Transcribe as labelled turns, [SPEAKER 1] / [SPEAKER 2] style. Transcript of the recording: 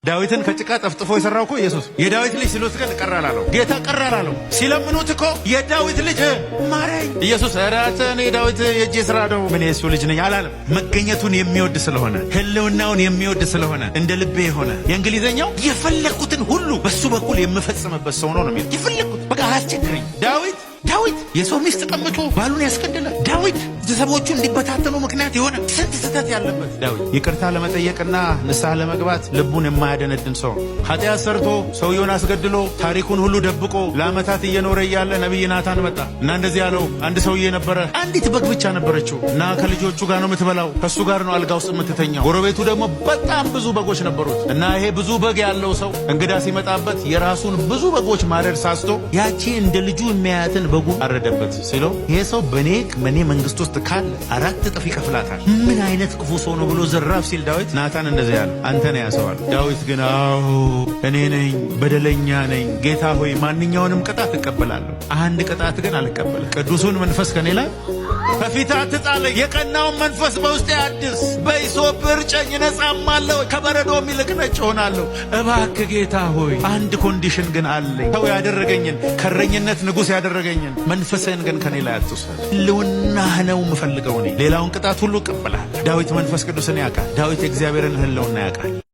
[SPEAKER 1] ዳዊትን ከጭቃ ጠፍጥፎ የሰራው እኮ ኢየሱስ የዳዊት ልጅ ሲሉት ግን ቀራላለው ጌታ ቀራላለው ሲለምኑት እኮ የዳዊት ልጅ ማረኝ ኢየሱስ እራተን የዳዊት የእጄ ስራ ነው ምን የሱ ልጅ ነኝ አላለም። መገኘቱን የሚወድ ስለሆነ ህልውናውን የሚወድ ስለሆነ እንደ ልቤ የሆነ የእንግሊዘኛው የፈለኩትን ሁሉ በሱ በኩል የምፈጽምበት ሰው ነው የሚል የፈለኩት በቃ አያስቸግረኝ። ዳዊት የሰው ሚስት ቀምቶ ባሉን ያስገደለ ዳዊት ቤተሰቦቹ እንዲበታተኑ ምክንያት የሆነ ስንት ስህተት ያለበት ዳዊት ይቅርታ ለመጠየቅና ንስሐ ለመግባት ልቡን የማያደነድን ሰው ኃጢአት ሰርቶ ሰውየውን አስገድሎ ታሪኩን ሁሉ ደብቆ ለዓመታት እየኖረ እያለ ነቢይ ናታን መጣ እና እንደዚህ ያለው አንድ ሰውዬ ነበረ። አንዲት በግ ብቻ ነበረችው እና ከልጆቹ ጋር ነው የምትበላው፣ ከሱ ጋር ነው አልጋ ውስጥ የምትተኛው። ጎረቤቱ ደግሞ በጣም ብዙ በጎች ነበሩት እና ይሄ ብዙ በግ ያለው ሰው እንግዳ ሲመጣበት የራሱን ብዙ በጎች ማረድ ሳስቶ ያቺ እንደ ልጁ የሚያያትን በጉ አረደበት ሲለው ይሄ ሰው በኔ መንግስት ውስጥ ካለ 4 እጥፍ ይከፍላታል። ምን አይነት ክፉ ሰው ነው ብሎ ዘራፍ ሲል ዳዊት ናታን እንደዚህ ያለ አንተ ነህ ያሰዋል። ዳዊት ግን አዎ እኔ ነኝ፣ በደለኛ ነኝ። ጌታ ሆይ ማንኛውንም ቅጣት እቀበላለሁ፣ አንድ ቅጣት ግን አልቀበልም። ቅዱሱን መንፈስ ከኔ ላይ ከፊት አትጣለኝ፣ የቀናውን መንፈስ በውስጤ አድስ። በሂሶጵ እርጨኝ እነጻማለሁ፣ ከበረዶ ይልቅ ነጭ እሆናለሁ። እባክህ ጌታ ሆይ አንድ ኮንዲሽን ግን አለኝ። ሰው ያደረገኝን ከረኝነት ንጉሥ ያደረገኝን መንፈስህን ግን ከኔ ላይ አትውሰድ። ህልውናህ ነው የምፈልገው እኔ። ሌላውን ቅጣት ሁሉ እቀበላለሁ። ዳዊት መንፈስ ቅዱስን ያውቃል። ዳዊት የእግዚአብሔርን ህልውና ያውቃል።